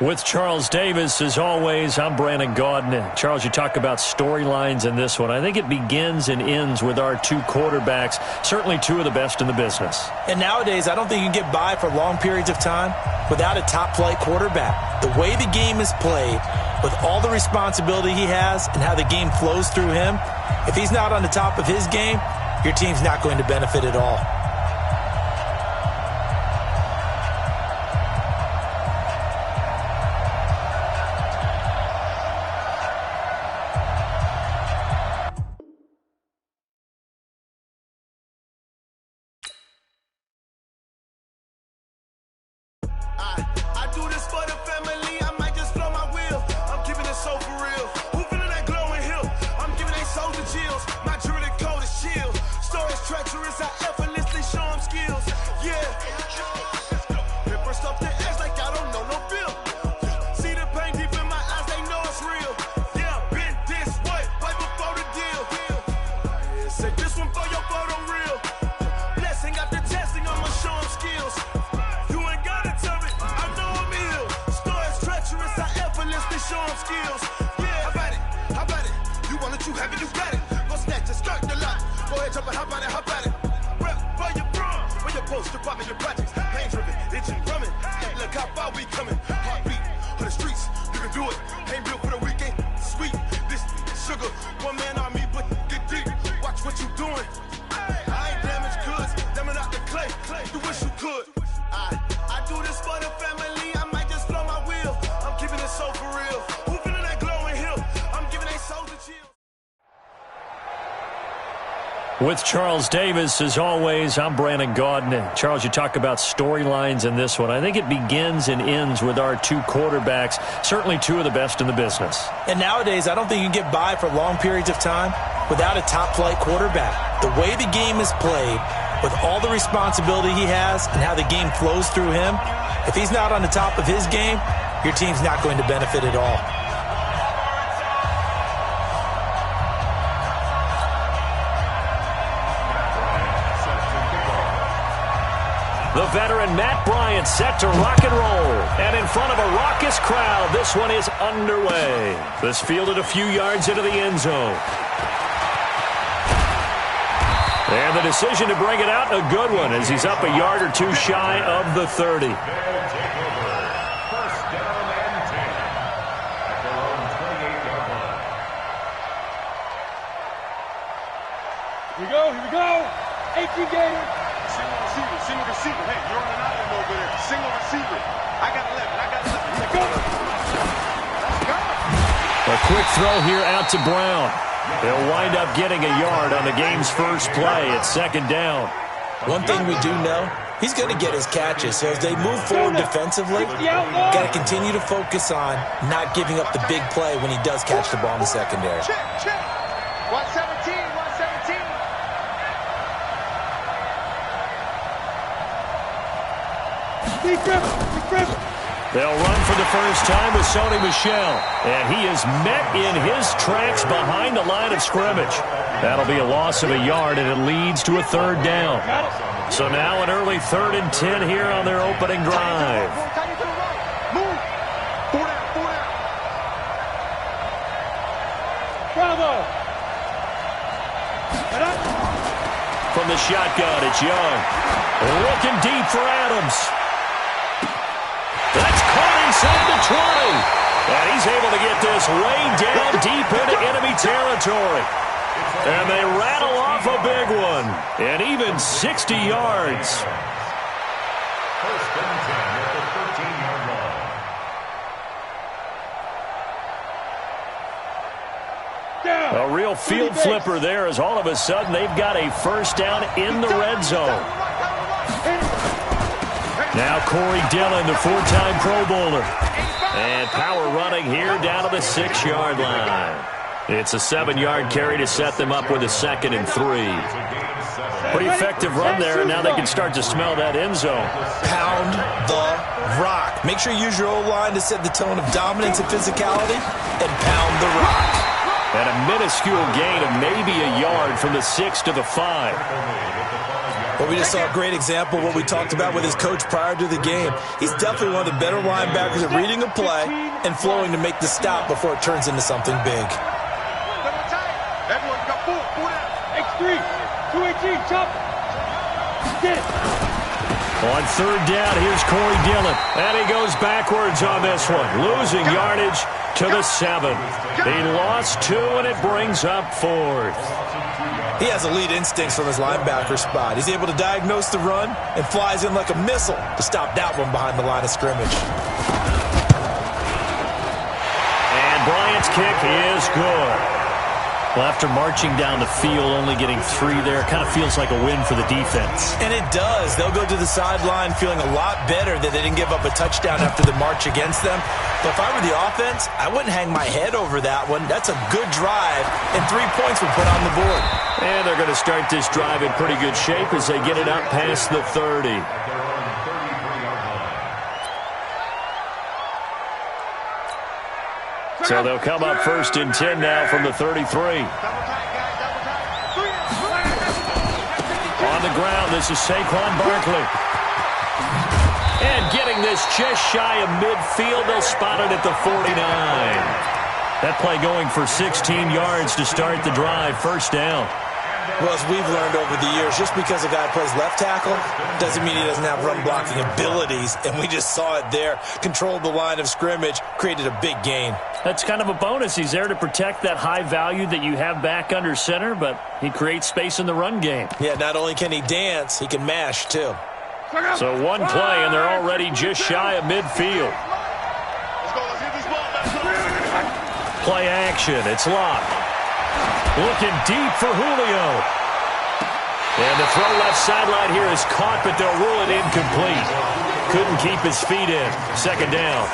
With Charles Davis, as always, I'm Brandon Gaudin. Charles, you talk about storylines in this one. I think it begins and ends with our two quarterbacks, certainly two of the best in the business. And nowadays, I don't think you can get by for long periods of time without a top-flight quarterback. The way the game is played, with all the responsibility he has and how the game flows through him, if he's not on the top of his game, your team's not going to benefit at all. With Charles Davis, as always, I'm Brandon Gaudin. Charles, you talk about storylines in this one. I think it begins and ends with our two quarterbacks, certainly two of the best in the business. And nowadays, I don't think you can get by for long periods of time without a top-flight quarterback. The way the game is played, with all the responsibility he has and how the game flows through him, if he's not on the top of his game, your team's not going to benefit at all. The veteran Matt Bryant set to rock and roll. And in front of a raucous crowd, this one is underway. This fielded a few yards into the end zone. And the decision to bring it out, a good one, as he's up a yard or two shy of the 30. Here we go. 18 Gator. Single receiver. Hey, you're on an island over there. Single receiver. I got 11. Let's go. A quick throw here out to Brown. They'll wind up getting a yard on the game's first play at second down. One thing we do know, he's going to get his catches. So as they move forward defensively, got to continue to focus on not giving up the big play when he does catch the ball in the secondary. Check. 117. They'll run for the first time with Sony Michel, and he is met in his tracks behind the line of scrimmage. That'll be a loss of a yard, and it leads to a third down. So now an early 3rd and 10 here on their opening drive. From the shotgun, it's Young. Looking deep for Adams. That's caught inside the 20. And he's able to get this way down deep into enemy territory. And they rattle off a big one. And even 60 yards. First and 10 at the 13-yard line. A real field flipper there, as all of a sudden they've got a first down in the red zone. Now Corey Dillon, the 4-time Pro Bowler. And power running here down to the 6-yard line. It's a 7-yard carry to set them up with a 2nd and 3. Pretty effective run there, and now they can start to smell that end zone. Pound the rock. Make sure you use your O-line to set the tone of dominance and physicality, and pound the rock. And a minuscule gain of maybe a yard from the 6 to the 5. Well, we just saw a great example of what we talked about with his coach prior to the game. He's definitely one of the better linebackers at reading a play and flowing to make the stop before it turns into something big. Everyone got four down. X3, 218, chop. Get it. On third down, here's Corey Dillon. And he goes backwards on this one, losing yardage to the 7. He lost 2, and it brings up 4th. He has elite instincts from his linebacker spot. He's able to diagnose the run and flies in like a missile to stop that one behind the line of scrimmage. And Bryant's kick is good. Well, after marching down the field, only getting 3 there, kind of feels like a win for the defense. And it does. They'll go to the sideline feeling a lot better that they didn't give up a touchdown after the march against them. But if I were the offense, I wouldn't hang my head over that one. That's a good drive, and 3 points were put on the board. And they're going to start this drive in pretty good shape as they get it up past the 30. So they'll come up 1st and 10 now from the 33. On the ground, this is Saquon Barkley. And getting this just shy of midfield, they'll spot it at the 49. That play going for 16 yards to start the drive, 1st down. Well, as we've learned over the years, just because a guy plays left tackle doesn't mean he doesn't have run-blocking abilities, and we just saw it there. Controlled the line of scrimmage, created a big gain. That's kind of a bonus. He's there to protect that high value that you have back under center, but he creates space in the run game. Yeah, not only can he dance, he can mash, too. So one play, and they're already just shy of midfield. Play action. It's locked. Looking deep for Julio. And the throw left sideline here is caught, but they'll rule it incomplete. Couldn't keep his feet in. 2nd down.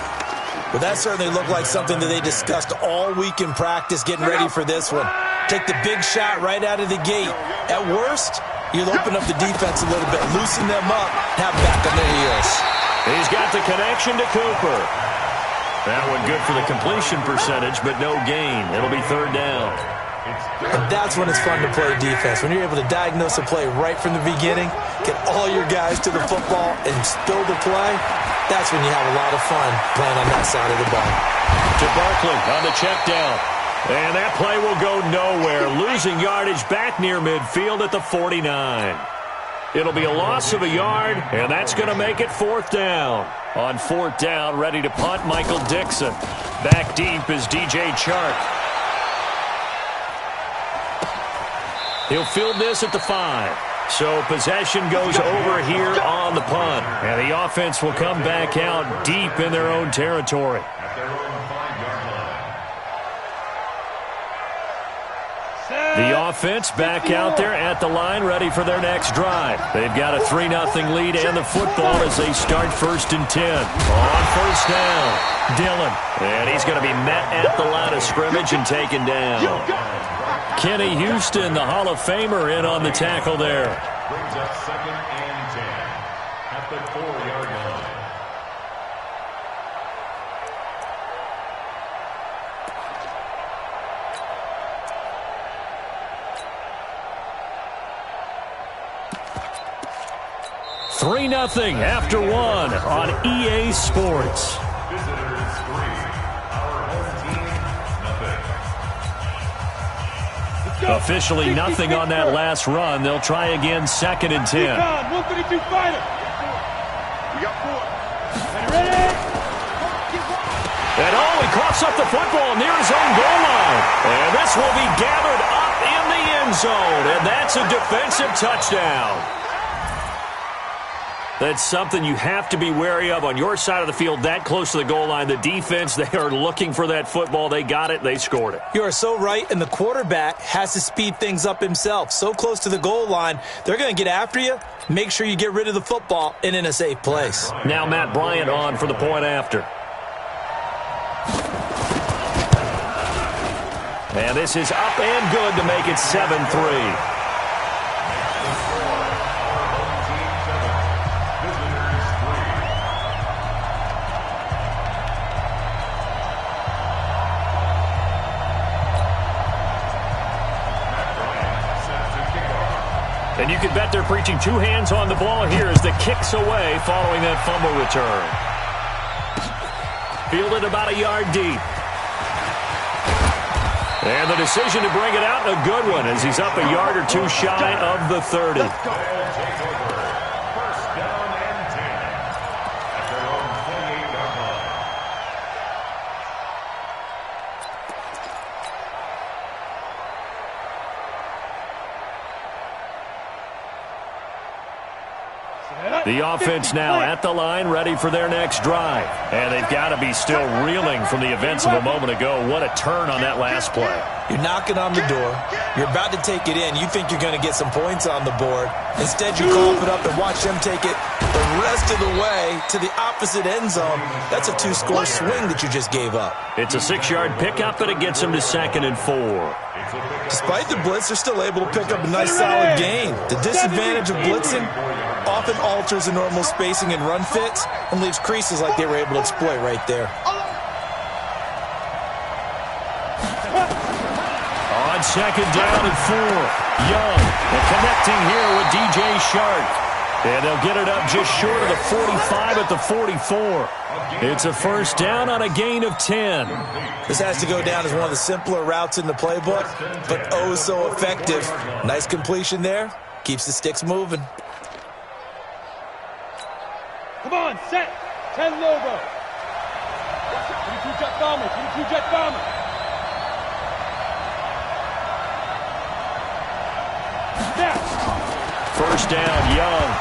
Well, that certainly looked like something that they discussed all week in practice getting ready for this one. Take the big shot right out of the gate. At worst, you'll open up the defense a little bit, loosen them up, have them back on their heels. He's got the connection to Cooper. That one good for the completion percentage, but no gain. It'll be 3rd down. And that's when it's fun to play defense. When you're able to diagnose a play right from the beginning, get all your guys to the football, and spill the play, that's when you have a lot of fun playing on that side of the ball. To Barkley on the check down. And that play will go nowhere. Losing yardage back near midfield at the 49. It'll be a loss of a yard, and that's going to make it 4th down. On 4th down, ready to punt, Michael Dixon. Back deep is DJ Chark. He'll field this at the 5. So possession goes over here on the punt. And the offense will come back out deep in their own territory. The offense back out there at the line, ready for their next drive. They've got a 3-0 lead and the football as they start 1st and 10. On 1st down, Dillon. And he's going to be met at the line of scrimmage and taken down. Kenny Houston, the Hall of Famer, in on the tackle there. Brings up 2nd and 10 at the 4-yard line. Three 3-0 after 1 on EA Sports. Visitors 3, our home team 0. Officially nothing on that last run. They'll try again 2nd and 10. 132 fighter. We got 4. Ready? And he coughs up the football near his own goal line. And this will be gathered up in the end zone. And that's a defensive touchdown. That's something you have to be wary of on your side of the field, that close to the goal line. The defense, they are looking for that football. They got it. They scored it. You are so right, and the quarterback has to speed things up himself. So close to the goal line, they're going to get after you. Make sure you get rid of the football and in a safe place. Now Matt Bryant on for the point after. And this is up and good to make it 7-3. And you can bet they're preaching two hands on the ball here as the kick's away following that fumble return. Fielded about a yard deep. And the decision to bring it out, a good one, as he's up a yard or two shy of the 30. The offense now at the line, ready for their next drive. And they've got to be still reeling from the events of a moment ago. What a turn on that last play. You're knocking on the door. You're about to take it in. You think you're going to get some points on the board. Instead, you cough it up and watch them take it the rest of the way to the opposite end zone. That's a two-score swing that you just gave up. It's a 6-yard pickup, and it gets them to 2nd and 4. Despite the blitz, they're still able to pick up a nice, solid gain. The disadvantage of blitzing often alters the normal spacing and run fits and leaves creases like they were able to exploit right there. On 2nd down and 4, Young, and connecting here with DJ Shark. And they'll get it up just short of the 45 at the 44. It's a first down on a gain of 10. This has to go down as one of the simpler routes in the playbook, but oh so effective. Nice completion there. Keeps the sticks moving. Come on, set. 10 logo. 22 jet bomber. 22 jet bomber. First down, Young.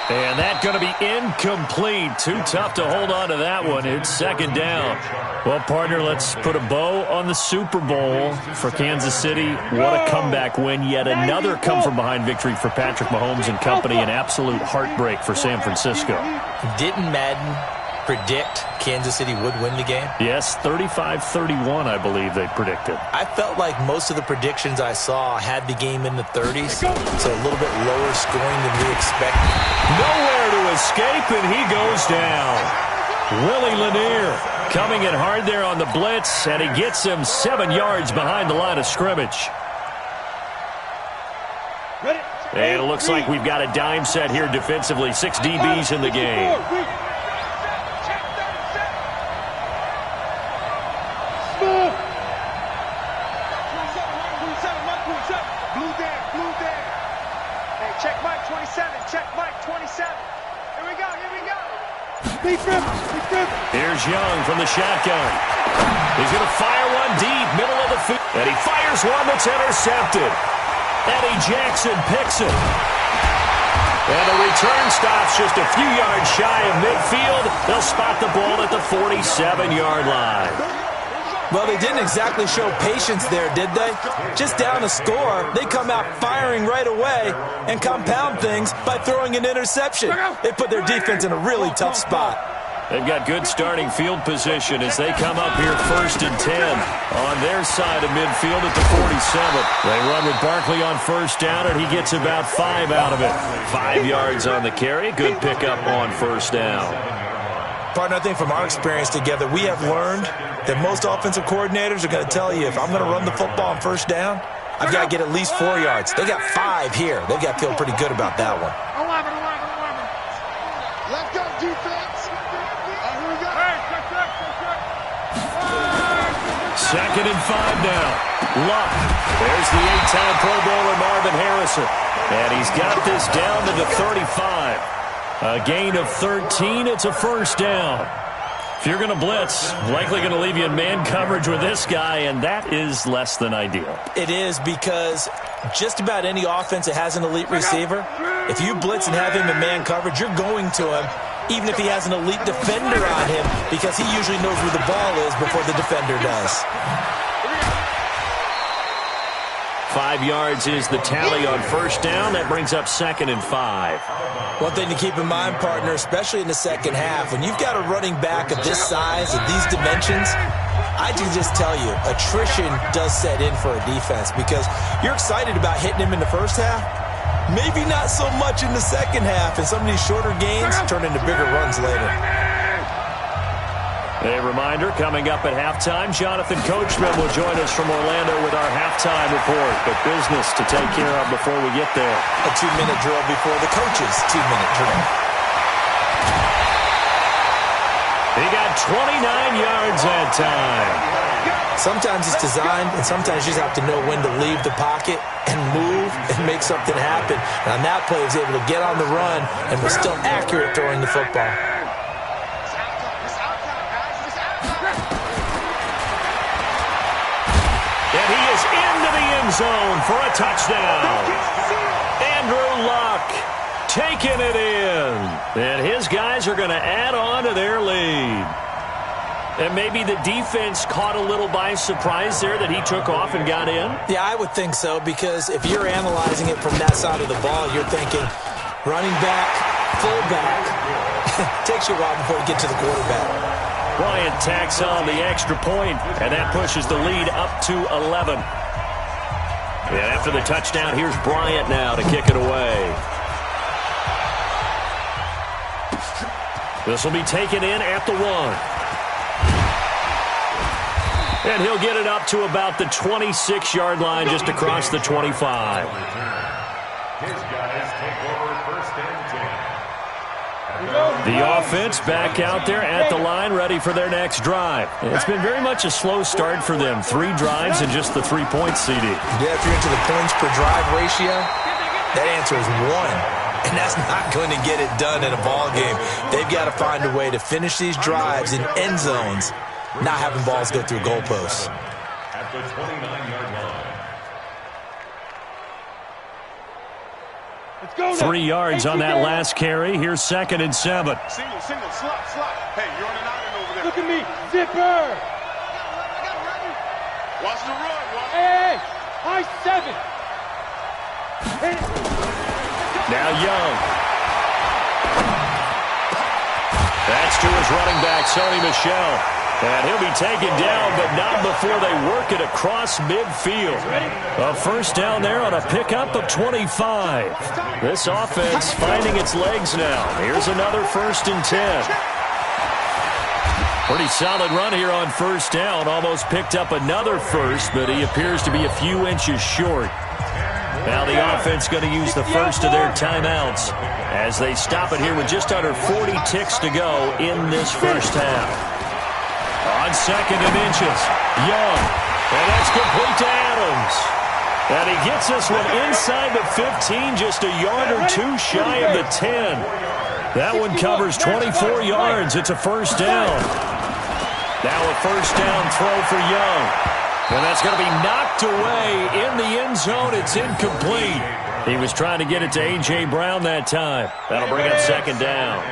And that's going to be incomplete. Too tough to hold on to that one. It's 2nd down. Well, partner, let's put a bow on the Super Bowl for Kansas City. What a comeback win. Yet another come-from-behind victory for Patrick Mahomes and company. An absolute heartbreak for San Francisco. Didn't Madden predict Kansas City would win the game? Yes, 35-31, I believe they predicted. I felt like most of the predictions I saw had the game in the 30s, so a little bit lower scoring than we expected. Nowhere to escape, and he goes down. Willie Lanier coming in hard there on the blitz, and he gets him 7 yards behind the line of scrimmage. And it looks like we've got a dime set here defensively. 6 DBs in the game. Here's Young from the shotgun. He's going to fire one deep, middle of the field. And he fires one that's intercepted. Eddie Jackson picks it. And the return stops just a few yards shy of midfield. They'll spot the ball at the 47-yard line. Well, they didn't exactly show patience there, did they? Just down a score, they come out firing right away and compound things by throwing an interception. They put their defense in a really tough spot. They've got good starting field position as they come up here 1st and 10 on their side of midfield at the 47. They run with Barkley on first down, and he gets about 5 out of it. 5 yards on the carry. Good pickup on first down. Partner, I think from our experience together, we have learned that most offensive coordinators are going to tell you, if I'm going to run the football on first down, I've got to get at least 4 yards. They got 5 here. They've got to feel pretty good about that one. 11. Let's go, defense. Here we go. 2nd and 5 now. Luck. There's the 8-time Pro Bowler Marvin Harrison. And he's got this down to the 35. A gain of 13. It's a first down. If you're going to blitz, likely going to leave you in man coverage with this guy, and that is less than ideal. It is, because just about any offense that has an elite receiver, if you blitz and have him in man coverage, you're going to him, even if he has an elite defender on him, because he usually knows where the ball is before the defender does. 5 yards is the tally on first down. That brings up 2nd and 5. One thing to keep in mind, partner, especially in the second half, when you've got a running back of this size and these dimensions, I can just tell you, attrition does set in for a defense, because you're excited about hitting him in the first half, maybe not so much in the second half, and some of these shorter gains turn into bigger runs later. A reminder, coming up at halftime, Jonathan Coachman will join us from Orlando with our halftime report. But business to take care of before we get there. A 2-minute drill before the coach's 2-minute drill. He got 29 yards that time. Sometimes it's designed, and sometimes you just have to know when to leave the pocket and move and make something happen. And on that play, he was able to get on the run and was still accurate throwing the football. And he is into the end zone for a touchdown. Andrew Luck taking it in. And his guys are going to add on to their lead. And maybe the defense caught a little by surprise there that he took off and got in? Yeah, I would think so, because if you're analyzing it from that side of the ball, you're thinking running back, fullback. Takes you a while before you get to the quarterback. Bryant tacks on the extra point, and that pushes the lead up to 11. And after the touchdown, here's Bryant now to kick it away. This will be taken in at the 1. And he'll get it up to about the 26-yard line, just across the 25. His guys take over first and 10. The offense back out there at the line, ready for their next drive. It's been very much a slow start for them. 3 drives and just the 3 points, CD. Yeah, if you're into the points per drive ratio, that answer is 1. And that's not going to get it done in a ball game. They've got to find a way to finish these drives in end zones, not having balls go through goalposts. At the 29-yard line. 3 yards on that last carry. Here's 2nd and 7. Single, slot. Hey, you're on an island over there. Look at me, zipper. Watch the run. Hey, high 7. Now Young. That's to his running back, Sony Michel. And he'll be taken down, but not before they work it across midfield. A first down there on a pickup of 25. This offense finding its legs now. Here's another 1st and 10. Pretty solid run here on first down. Almost picked up another first, but he appears to be a few inches short. Now the offense going to use the first of their timeouts as they stop it here with just under 40 ticks to go in this first half. On 2nd and inches, Young, and that's complete to Adams. And he gets this one inside the 15, just a yard or 2 shy of the 10. That one covers 24 yards. It's a first down. Now a first down throw for Young. And that's going to be knocked away in the end zone. It's incomplete. He was trying to get it to A.J. Brown that time. That'll bring up 2nd down.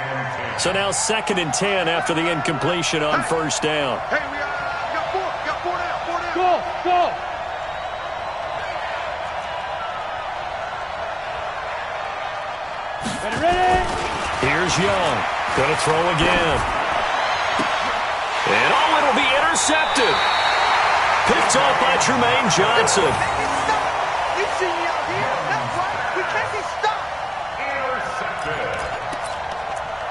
So now 2nd and 10 after the incompletion on first down. Hey, we got 4 down. Go. Ready. Here's Young. Going to throw again. And it'll be intercepted. Picked off by Tremaine Johnson. You see me out here. That's right. We can't be stopped. Intercepted.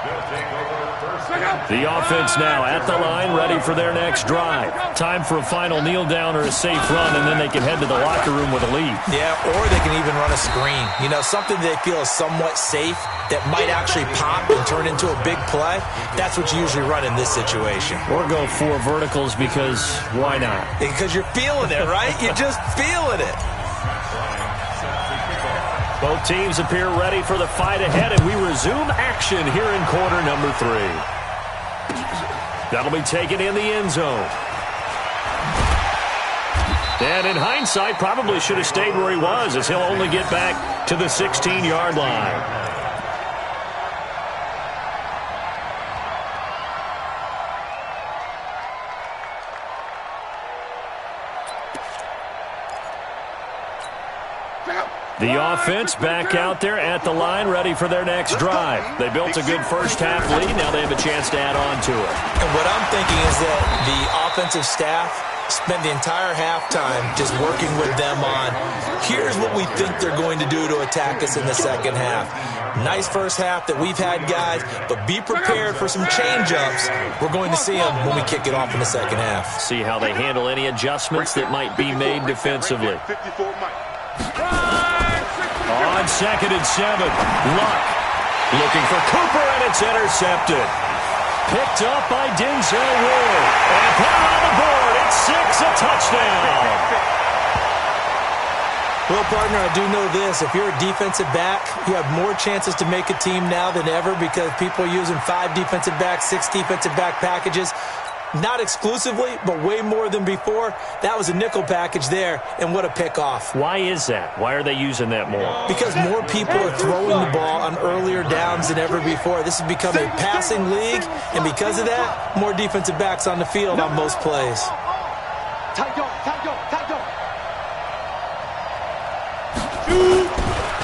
They'll take over first and 10. The offense now at the line, ready for their next drive. Time for a final kneel down or a safe run, and then they can head to the locker room with a lead. Yeah, or they can even run a screen. You know, something they feel is somewhat safe that might actually pop and turn into a big play. That's what you usually run in this situation. Or go 4 verticals because why not? Because you're feeling it, right? You're just feeling it. Both teams appear ready for the fight ahead, and we resume action here in quarter number 3. That'll be taken in the end zone. And in hindsight, probably should have stayed where he was, as he'll only get back to the 16-yard line. The offense back out there at the line, ready for their next drive. They built a good first half lead. Now they have a chance to add on to it. And what I'm thinking is that the offensive staff Spend the entire halftime just working with them on, here's what we think they're going to do to attack us in the second half. Nice first half that we've had, guys, but be prepared for some change-ups. We're going to see them when we kick it off in the second half. See how they handle any adjustments that might be made defensively. On 2nd and 7, Luck looking for Cooper, and it's intercepted. Picked up by Denzel Ward. And put on the board. It's 6, a touchdown. Well, partner, I do know this. If you're a defensive back, you have more chances to make a team now than ever because people are using 5 defensive backs, 6 defensive back packages. Not exclusively, but way more than before. That was a nickel package there, and what a pickoff. Why is that? Why are they using that more? Because more people are throwing the ball on earlier downs than ever before. This has become a passing league, and because of that, more defensive backs on the field on most plays.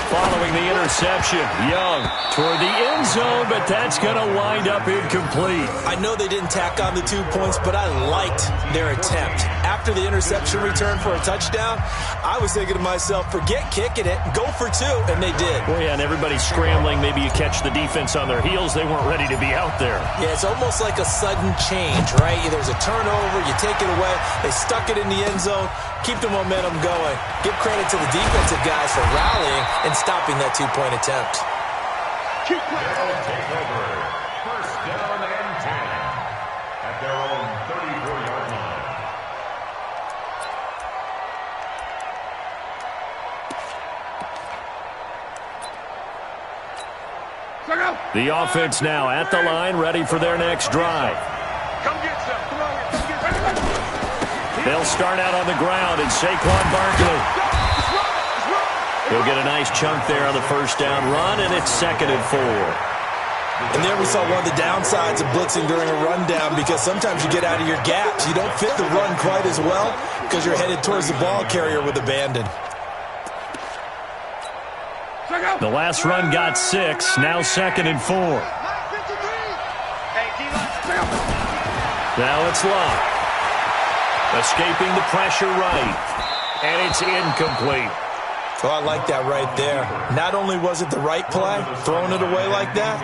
Following the interception, Young toward the end zone, but that's going to wind up incomplete. I know they didn't tack on the 2 points, but I liked their attempt. After the interception return for a touchdown, I was thinking to myself, forget kicking it, go for 2, and they did. Well, yeah, and everybody's scrambling. Maybe you catch the defense on their heels. They weren't ready to be out there. Yeah, it's almost like a sudden change, right? There's a turnover, you take it away, they stuck it in the end zone, keep the momentum going. Give credit to the defensive guys for rallying and stopping that 2-point attempt. They'll take over. First down and 10 at their own 34-yard line. The offense now at the line, ready for their next drive. Come get some. Come on. They'll start out on the ground, and Saquon Barkley. He'll get a nice chunk there on the first down run, and it's 2nd and 4. And there we saw one of the downsides of blitzing during a rundown because sometimes you get out of your gaps. You don't fit the run quite as well because you're headed towards the ball carrier with abandon. The last run got 6, now 2nd and 4. Now it's Luck. Escaping the pressure right, and it's incomplete. Oh, I like that right there. Not only was it the right play, throwing it away like that,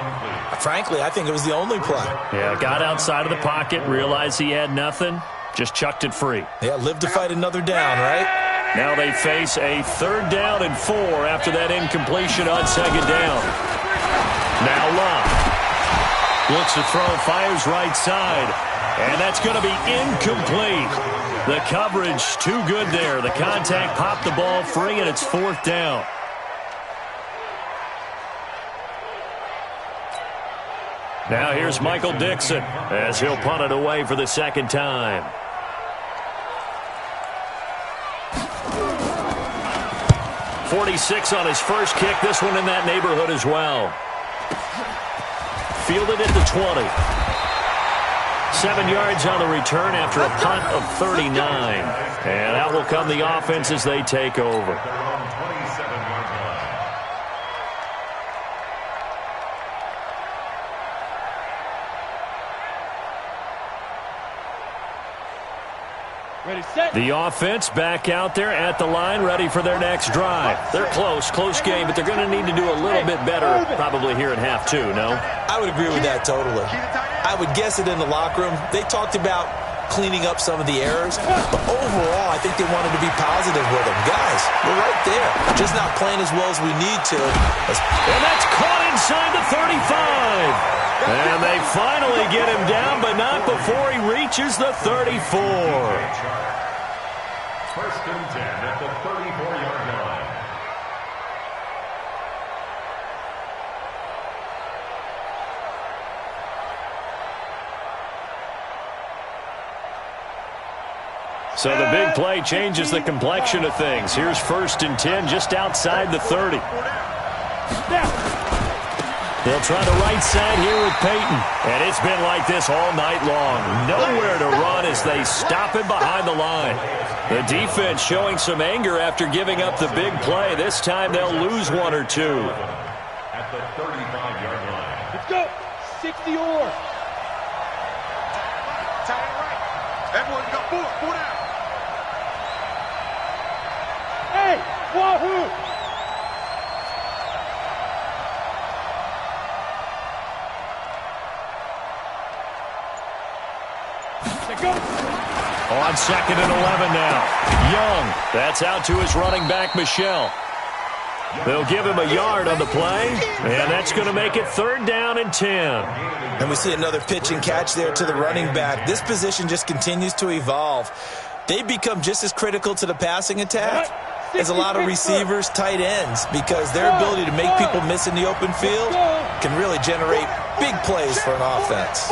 frankly, I think it was the only play. Yeah, got outside of the pocket, realized he had nothing, just chucked it free. Yeah, live to fight another down, right? Now they face a 3rd down and 4 after that incompletion on 2nd down. Now Luck looks to throw, fires right side, and that's going to be incomplete. The coverage too good there. The contact popped the ball free, and it's 4th down. Now here's Michael Dixon as he'll punt it away for the 2nd time. .46 on his first kick. This one in that neighborhood as well. Fielded at the 20. 7 yards on the return after a punt of 39. And out will come the offense as they take over. Ready, set. The offense back out there at the line, ready for their next drive. They're close game, but they're going to need to do a little bit better probably here at half 2, no? I would agree with that totally. I would guess it in the locker room. They talked about cleaning up some of the errors, but overall, I think they wanted to be positive with them. Guys, we're right there. Just not playing as well as we need to. And that's caught inside the 35. And they finally get him down, but not before he reaches the 34. First and 10 at the 34-yard line. So the big play changes the complexion of things. Here's 1st and 10 just outside the 30. They'll try the right side here with Peyton. And it's been like this all night long. Nowhere to run as they stop him behind the line. The defense showing some anger after giving up the big play. This time they'll lose 1 or 2. At the 35-yard line. Let's go. 60 or. Tight right. Everyone got 4 down. Wahoo! On 2nd and 11 now. Young. That's out to his running back, Michelle. They'll give him a yard on the play, and that's going to make it 3rd down and 10. And we see another pitch and catch there to the running back. This position just continues to evolve. They become just as critical to the passing attack as a lot of receivers, tight ends, because their ability to make people miss in the open field can really generate big plays for an offense.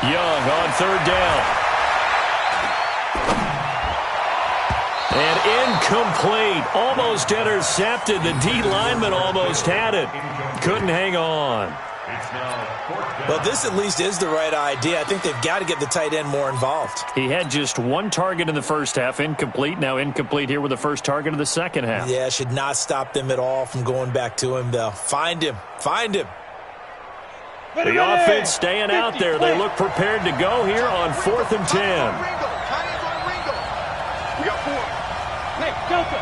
Young on 3rd down. And incomplete. Almost intercepted. The D lineman almost had it. Couldn't hang on. Well, this at least is the right idea. I think they've got to get the tight end more involved. He had just 1 target in the first half. Incomplete. Now incomplete here with the first target of the second half. Yeah, should not stop them at all from going back to him, though. Find him. Find him. The offense staying out there. They look prepared to go here on 4th and 10. We got 4. Hey, Delta.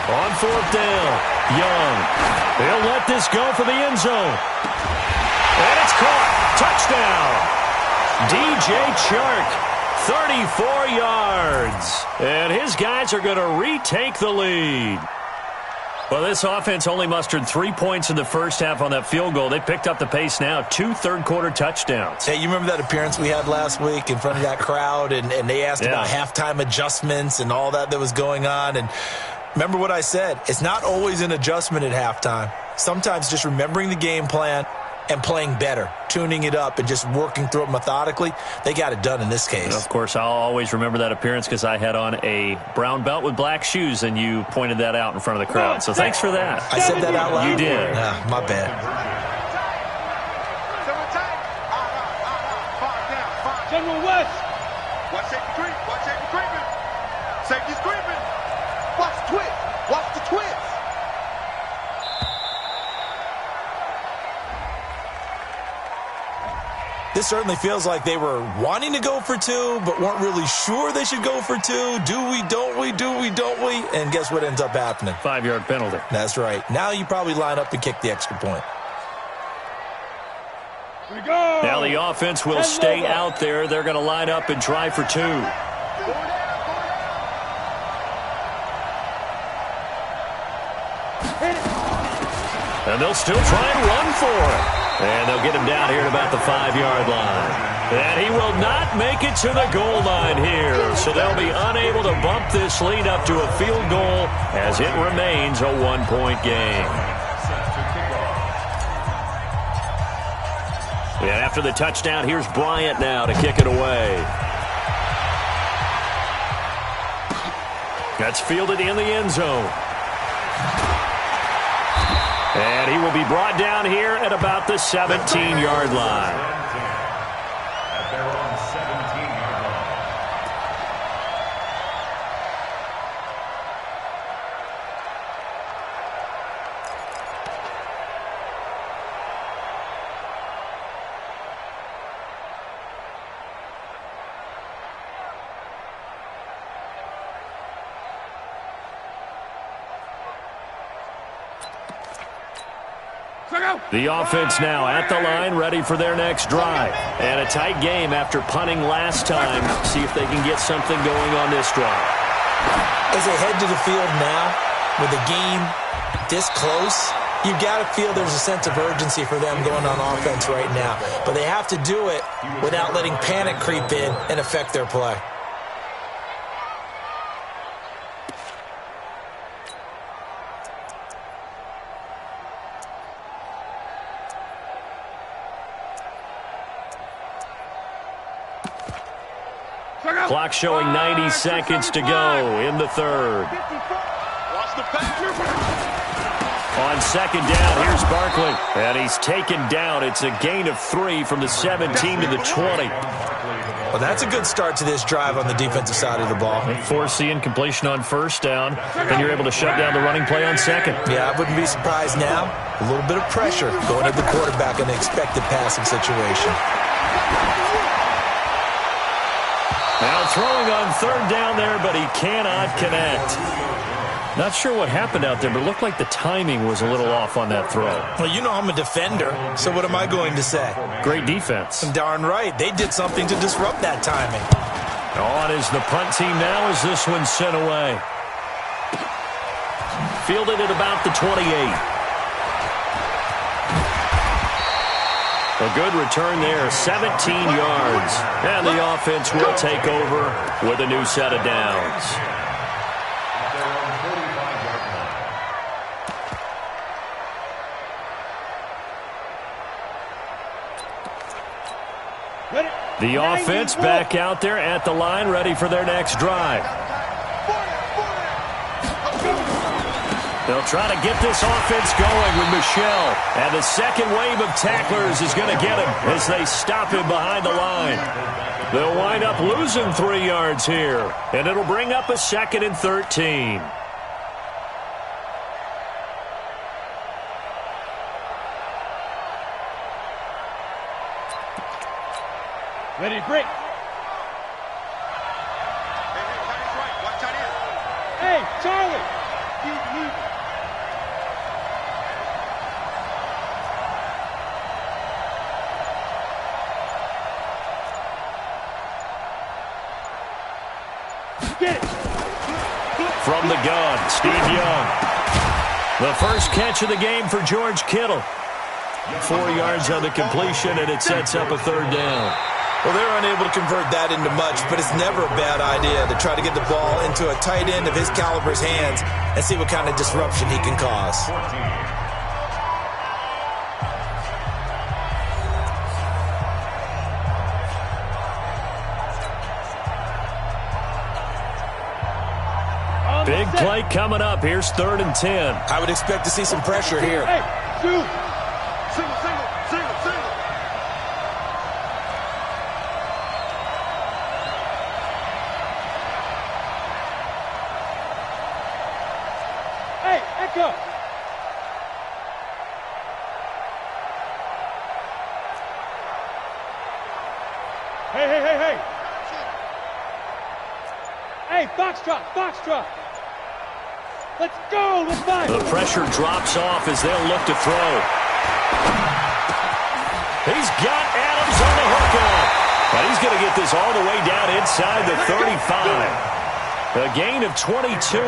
On 4th down, Young. They'll let this go for the end zone. And it's caught. Touchdown. DJ Chark. 34 yards. And his guys are going to retake the lead. Well, this offense only mustered 3 points in the first half on that field goal. They picked up the pace now. 2 third-quarter touchdowns. Hey, you remember that appearance we had last week in front of that crowd, and they asked about halftime adjustments and all that was going on. And remember what I said. It's not always an adjustment at halftime. Sometimes just remembering the game plan and playing better, tuning it up and just working through it methodically. They got it done in this case. Of course, I'll always remember that appearance because I had on a brown belt with black shoes, and you pointed that out in front of the crowd. So thanks for that. I said that out loud? You did. My bad. General West. Watch safety creep. Watch safety creeping. Safety's creeping. Watch the twist. Watch the twist. This certainly feels like they were wanting to go for 2, but weren't really sure they should go for 2. Do we, don't we, do we, don't we? And guess what ends up happening? 5-yard penalty. That's right. Now you probably line up and kick the extra point. We go. Now the offense will stay out there. They're going to line up and try for 2. And they'll still try and run for it. And they'll get him down here at about the 5-yard line. And he will not make it to the goal line here. So they'll be unable to bump this lead up to a field goal as it remains a 1-point game. And after the touchdown, here's Bryant now to kick it away. That's fielded in the end zone. And he will be brought down here at about the 17-yard line. At their own 17-yard line. The offense now at the line, ready for their next drive. And a tight game after punting last time. See if they can get something going on this drive. As they head to the field now, with the game this close, you've got to feel there's a sense of urgency for them going on offense right now. But they have to do it without letting panic creep in and affect their play. Clock showing 90 seconds to go in the third. Watch the pass. On second down, here's Barkley. And he's taken down. It's a gain of 3 from the 17 to the 20. Well, that's a good start to this drive on the defensive side of the ball. Force the incompletion on first down. Then you're able to shut down the running play on second. Yeah, I wouldn't be surprised now. A little bit of pressure going to the quarterback in the expected passing situation. Now throwing on third down there, but he cannot connect. Not sure what happened out there, but it looked like the timing was a little off on that throw. Well, you know I'm a defender, so what am I going to say? Great defense. Darn right. They did something to disrupt that timing. On is the punt team now as this one's sent away. Fielded at about the 28. A good return there, 17 yards. And the offense will take over with a new set of downs. The offense back out there at the line, ready for their next drive. They'll try to get this offense going with Michel. And the second wave of tacklers is going to get him as they stop him behind the line. They'll wind up losing 3 yards here. And it'll bring up a 2nd and 13. Ready, break. Hey, Charlie. Get it. From the gun, Steve Young. The first catch of the game for George Kittle. 4 yards on the completion, and it sets up a third down. Well, they're unable to convert that into much, but it's never a bad idea to try to get the ball into a tight end of his caliber's hands and see what kind of disruption he can cause. Big play coming up. Here's 3rd and 10. I would expect to see some pressure here. Hey, shoot. Single, single, single, single. Hey, Echo. Hey. Hey, foxtrot, foxtrot. Let's go, let's fight. The pressure drops off as they'll look to throw. He's got Adams on the hook on. But he's going to get this all the way down inside the 35. A gain of 22.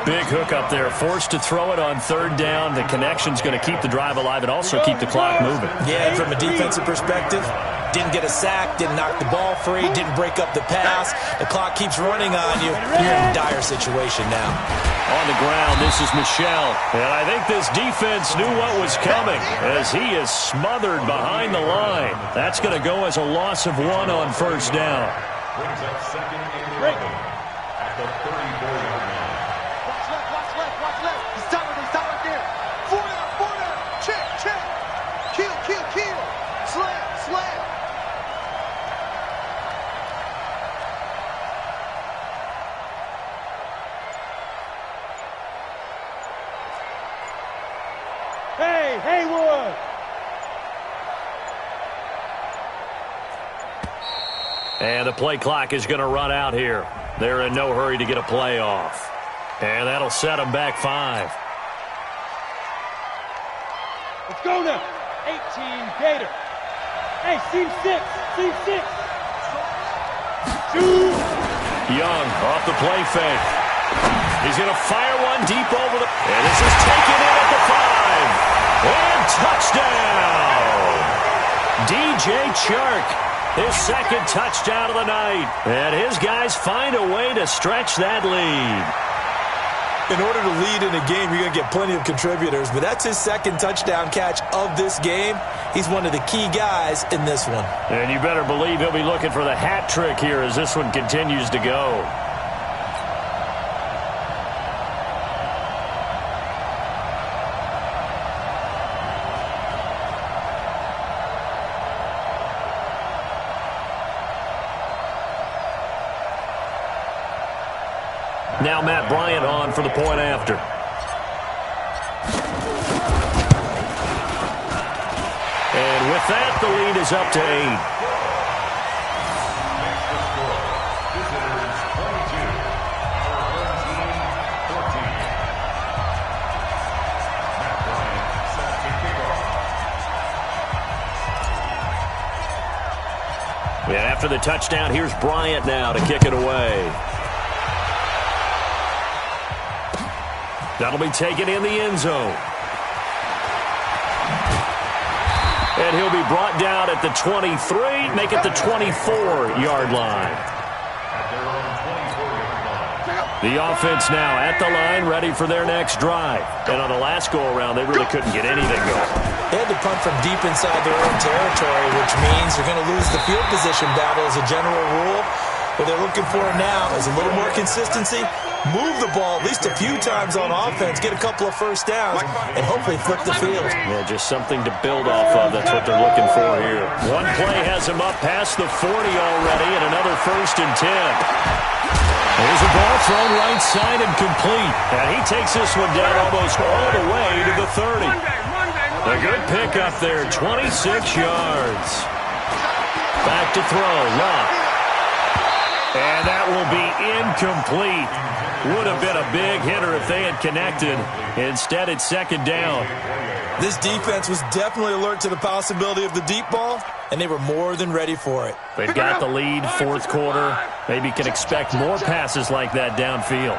Big hook up there. Forced to throw it on 3rd down. The connection's going to keep the drive alive and also keep the clock moving. Yeah, from a defensive perspective, didn't get a sack, didn't knock the ball free, didn't break up the pass. The clock keeps running on you. You're in a dire situation now. On the ground, this is Michel. And I think this defense knew what was coming as he is smothered behind the line. That's going to go as a loss of 1 on 1st down. Brings up 2nd and 11 at the 34-yard line. Watch left. He's stop right there. 4 down. Check. Kill. Slam. Hey, Haywood. And the play clock is going to run out here. They're in no hurry to get a play off. And that'll set them back 5. Let's go now. 18, Gator. Hey, seam 6. Shoot. Young off the play fake. He's going to fire one deep over the... And this is taken in at the 5. And touchdown! DJ Chark. His 2nd touchdown of the night. And his guys find a way to stretch that lead. In order to lead in a game, you're going to get plenty of contributors, but that's his 2nd touchdown catch of this game. He's one of the key guys in this one. And you better believe he'll be looking for the hat trick here as this one continues to go. Now Matt Bryant on for the point after. And with that, the lead is up to 8. And after the touchdown, here's Bryant now to kick it away. That'll be taken in the end zone. And he'll be brought down at the 23, make it the 24-yard line. The offense now at the line, ready for their next drive. And on the last go-around, they really couldn't get anything going. They had to punt from deep inside their own territory, which means they're going to lose the field position battle as a general rule. What they're looking for now is a little more consistency, move the ball at least a few times on offense, get a couple of first downs, and hopefully flip the field. Yeah, just something to build off of. That's what they're looking for here. One play has him up past the 40 already, and another 1st and 10. There's a ball thrown right side and complete. And he takes this one down almost all the way to the 30. A good pick up there, 26 yards. Back to throw, Locke. And that will be incomplete. Would have been a big hitter if they had connected. Instead, it's 2nd down. This defense was definitely alert to the possibility of the deep ball, and they were more than ready for it. They've got the lead, 4th quarter. Maybe can expect more passes like that downfield.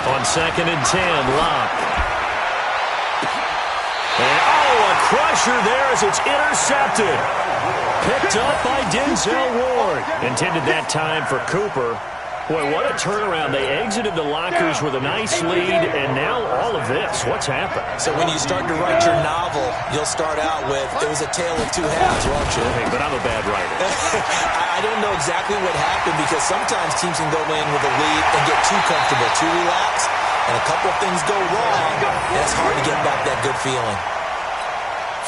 On 2nd and 10, Locke. And, a crusher there as it's intercepted. Picked up by Denzel Ward. Intended that time for Cooper. Boy, what a turnaround. They exited the lockers with a nice lead, and now all of this. What's happened? So when you start to write your novel, you'll start out with, it was a tale of two halves, won't you? Hey, but I'm a bad writer. I don't know exactly what happened, because sometimes teams can go in with a lead and get too comfortable, too relaxed, and a couple of things go wrong, and it's hard to get back that good feeling.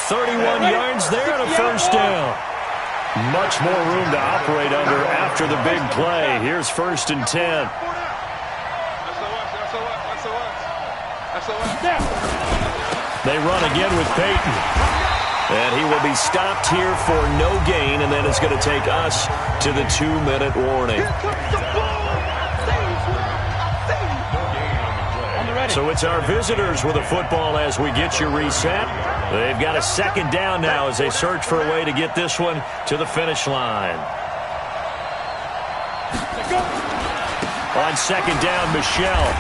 31 yards there and a 1st down. Much more room to operate under after the big play. Here's 1st and 10. They run again with Peyton. And he will be stopped here for no gain, and then it's going to take us to the 2-minute warning. So it's our visitors with a football as we get you reset. They've got a 2nd down now as they search for a way to get this one to the finish line. On 2nd down, Michelle.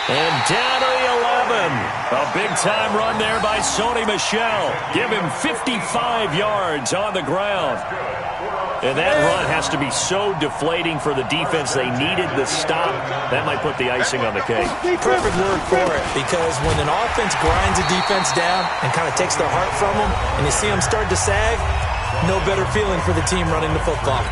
And down to the 11. A big-time run there by Sony Michel. Give him 55 yards on the ground. And that run has to be so deflating for the defense. They needed the stop. That might put the icing on the cake. Perfect word for it, because when an offense grinds a defense down and kind of takes their heart from them, and you see them start to sag, no better feeling for the team running the football.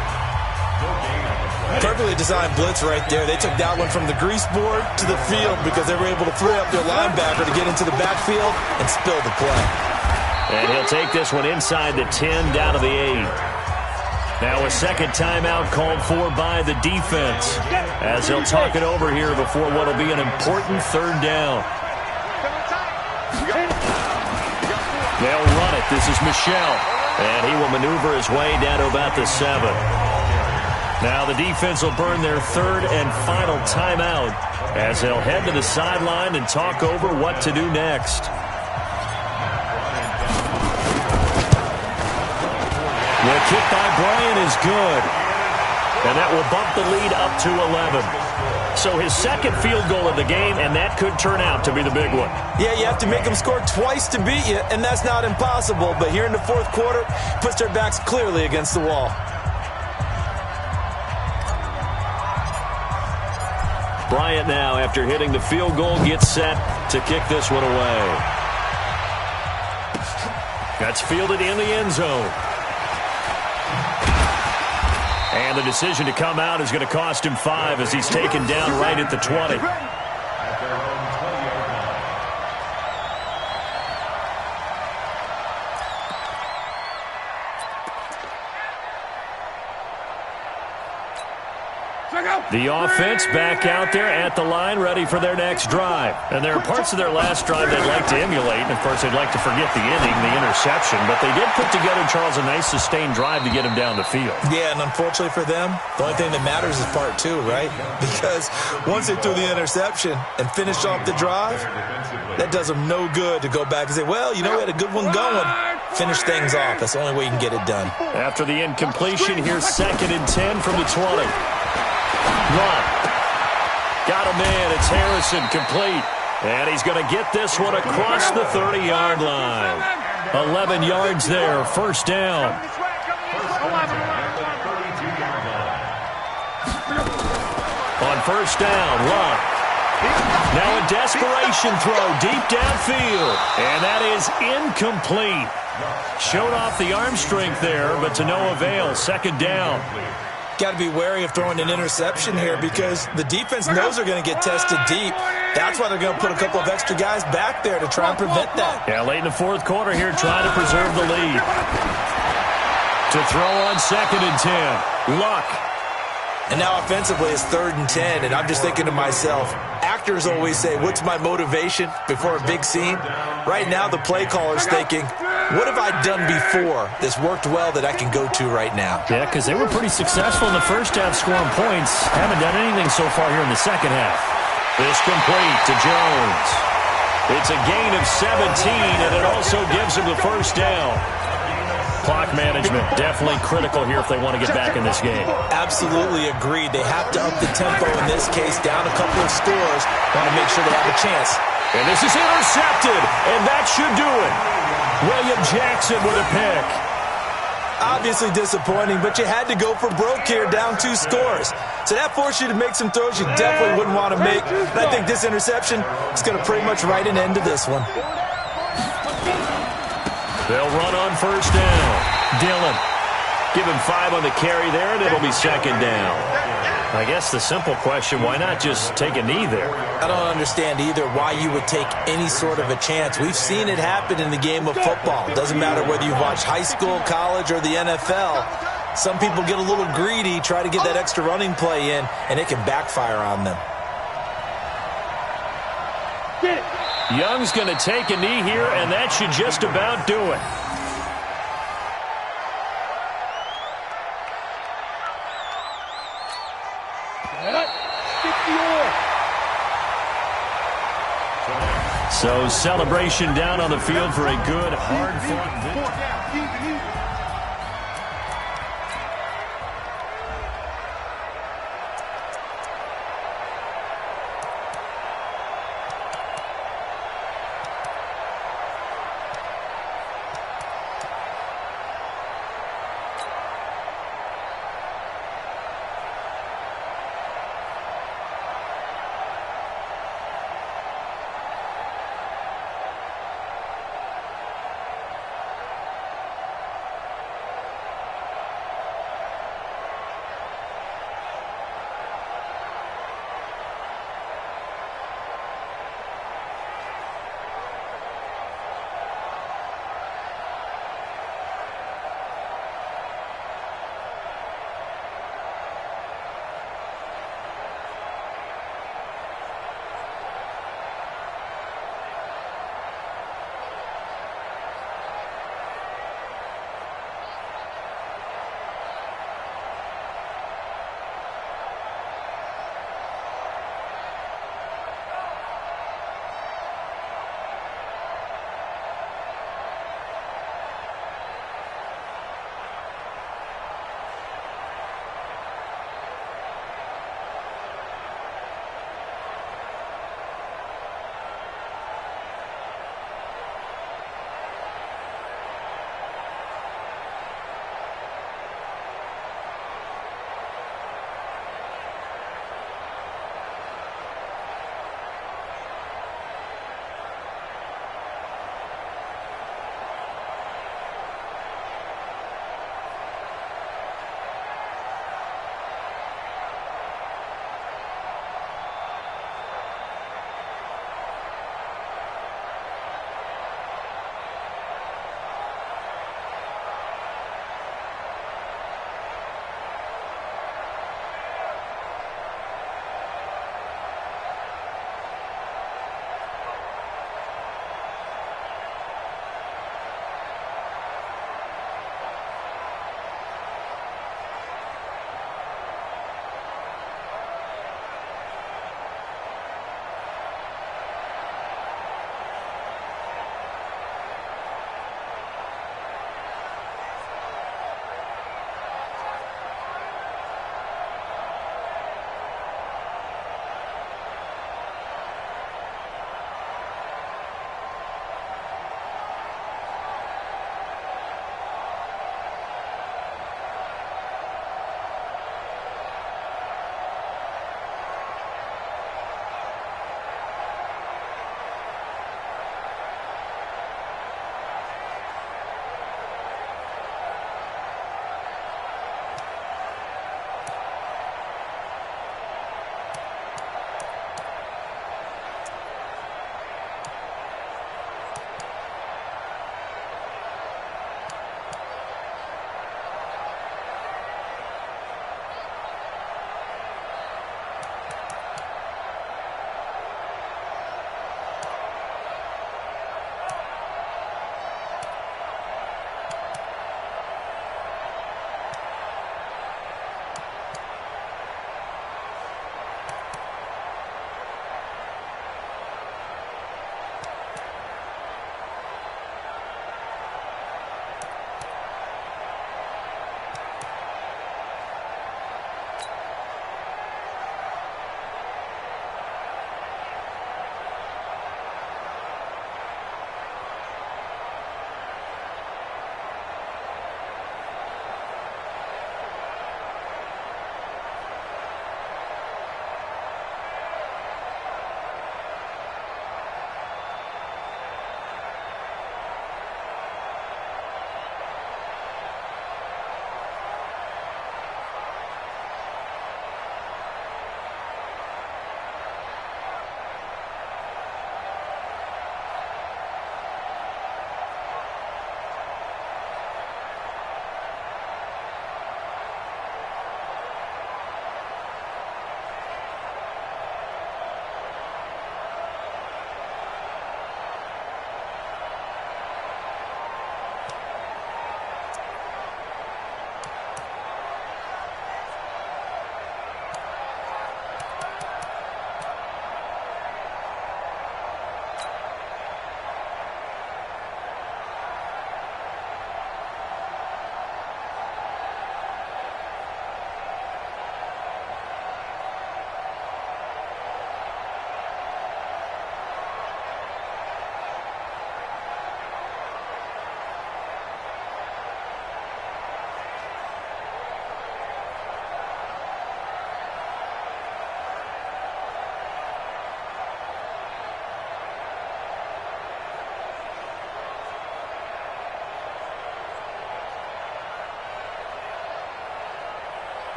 Perfectly designed blitz right there. They took that one from the grease board to the field because they were able to free up their linebacker to get into the backfield and spill the play. And he'll take this one inside the 10, down to the 8. Now a 2nd timeout called for by the defense as they'll talk it over here before what will be an important 3rd down. They'll run it. This is Michel. And he will maneuver his way down to about the 7. Now the defense will burn their 3rd and final timeout as they'll head to the sideline and talk over what to do next. The kick by Bryant is good. And that will bump the lead up to 11. So his 2nd field goal of the game, and that could turn out to be the big one. Yeah, you have to make them score twice to beat you, and that's not impossible. But here in the 4th quarter, puts their backs clearly against the wall. Bryant now, after hitting the field goal, gets set to kick this one away. That's fielded in the end zone. And the decision to come out is going to cost him 5 as he's taken down right at the 20. The offense back out there at the line, ready for their next drive. And there are parts of their last drive they'd like to emulate. And, of course, they'd like to forget the inning, the interception. But they did put together, Charles, a nice sustained drive to get him down the field. Yeah, and unfortunately for them, the only thing that matters is part two, right? Because once they threw the interception and finished off the drive, that does them no good to go back and say, well, you know, we had a good one going. Finish things off. That's the only way you can get it done. After the incompletion, here's 2nd and 10 from the 20. Run. Got him in. It's Harrison, complete. And he's going to get this one across the 30-yard line. 11 yards there, first down. On first down, Luck. Now a desperation throw deep downfield. And that is incomplete. Showed off the arm strength there, but to no avail. 2nd down. Got to be wary of throwing an interception here because the defense knows they're going to get tested deep. That's why they're going to put a couple of extra guys back there to try and prevent that. Yeah, late in the 4th quarter here, trying to preserve the lead. To throw on 2nd and 10. Luck. And now offensively it's 3rd and 10, and I'm just thinking to myself, actors always say, what's my motivation before a big scene? Right now the play caller's thinking, what have I done before that's worked well that I can go to right now? Yeah, because they were pretty successful in the first half scoring points. Haven't done anything so far here in the second half. This complete to Jones. It's a gain of 17, and it also gives him the first down. Clock management definitely critical here if they want to get back in this game. Absolutely agreed. They have to up the tempo in this case, down a couple of scores. Want to make sure they have a chance. And this is intercepted, and that should do it. William Jackson with a pick. Obviously disappointing, but you had to go for broke here, down 2 scores. So that forced you to make some throws you definitely wouldn't want to make. And I think this interception is going to pretty much write an end to this one. They'll run on first down. Dillon. Give him 5 on the carry there, and it'll be 2nd down. I guess the simple question, why not just take a knee there? I don't understand either why you would take any sort of a chance. We've seen it happen in the game of football. Doesn't matter whether you've watched high school, college, or the NFL. Some people get a little greedy, try to get that extra running play in, and it can backfire on them. Young's going to take a knee here, and that should just about do it. So celebration down on the field for a good, hard-fought victory.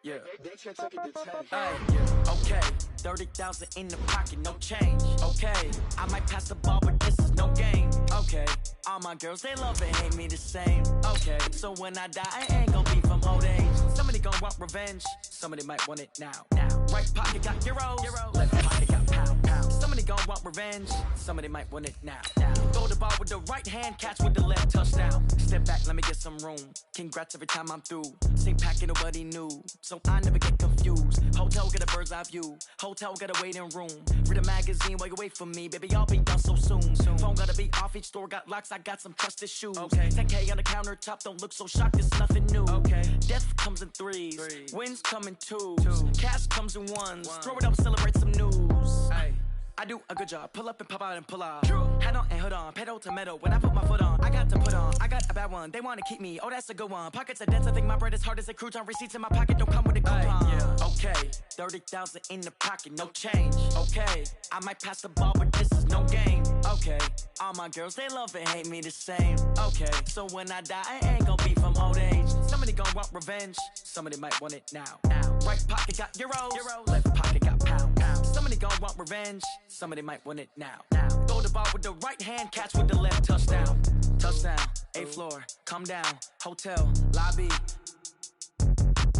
Yeah. Okay, 30,000 in the pocket, no change. Okay, I might pass the ball, but this is no game. Okay, all my girls, they love and hate me the same. Okay, so when I die, I ain't gon' be from old age. Somebody gon' want revenge, somebody might want it now. Right pocket got euros, left pocket got pound. Somebody gon' want revenge, somebody might want it now. Throw the ball with the right hand, catch with the left, touchdown. Step back, let me get some room. Congrats every time I'm through. Same packet, nobody knew, so I never get confused. Hotel get a bird's eye view, hotel get a waiting room. Read a magazine while you wait for me, baby, I'll be done so soon. Phone gotta be off, each store got locks, I got some trusted shoes. 10K on the countertop, don't look so shocked, it's nothing new. Death comes in threes, wins come in twos, cash comes in ones. Throw it up, celebrate some news. I do a good job, pull up and pop out and pull off. Head on and hood on, pedal to metal. When I put my foot on, I got to put on. I got a bad one, they wanna keep me, oh that's a good one. Pockets are dense, I think my bread is hard as a crouton. Receipts in my pocket don't come with a coupon. Okay, 30,000 in the pocket, no change. Okay, I might pass the ball, but this is no game. Okay, all my girls, they love and hate me the same. Okay, so when I die, I ain't gon' be from old age. Somebody gon' want revenge, somebody might want it now. Right pocket got euros, left pocket got pound. Somebody gon' want revenge, somebody might want it now. Throw the ball with the right hand, catch with the left, touchdown. Touchdown, 8th floor, come down, hotel, lobby.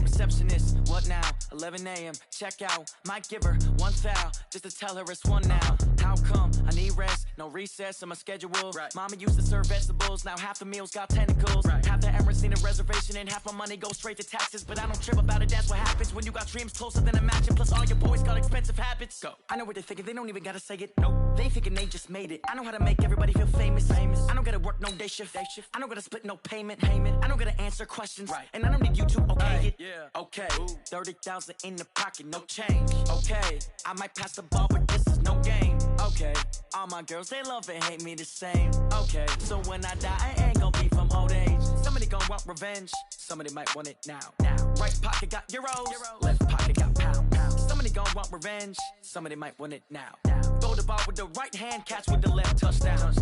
Receptionist, what now? 11 a.m., check out. Might give her one foul, just to tell her it's one now. How come? I need rest, no recess in my schedule. Mama used to serve vegetables, now half the meals got tentacles. Half the Emirates need a reservation and half my money goes straight to taxes. But I don't trip about it, that's what happens when you got dreams closer than a match. And plus all your boys got expensive habits. Go. I know what they're thinking, they don't even gotta say it. Nope. They thinking they just made it. I know how to make everybody feel famous. I don't gotta work no day shift. I don't gotta split no payment. I don't gotta answer questions. And I don't need you to okay it. Okay, 30,000 in the pocket, no change. Okay, I might pass the ball, but this is no game. Okay, all my girls, they love and hate me the same. Okay, so when I die, I ain't gon' be from old age. Somebody gon' want revenge, somebody might want it now. Right pocket got euros, left pocket got pound. Somebody gon' want revenge, somebody might want it now. Throw the ball with the right hand, catch with the left, touchdown.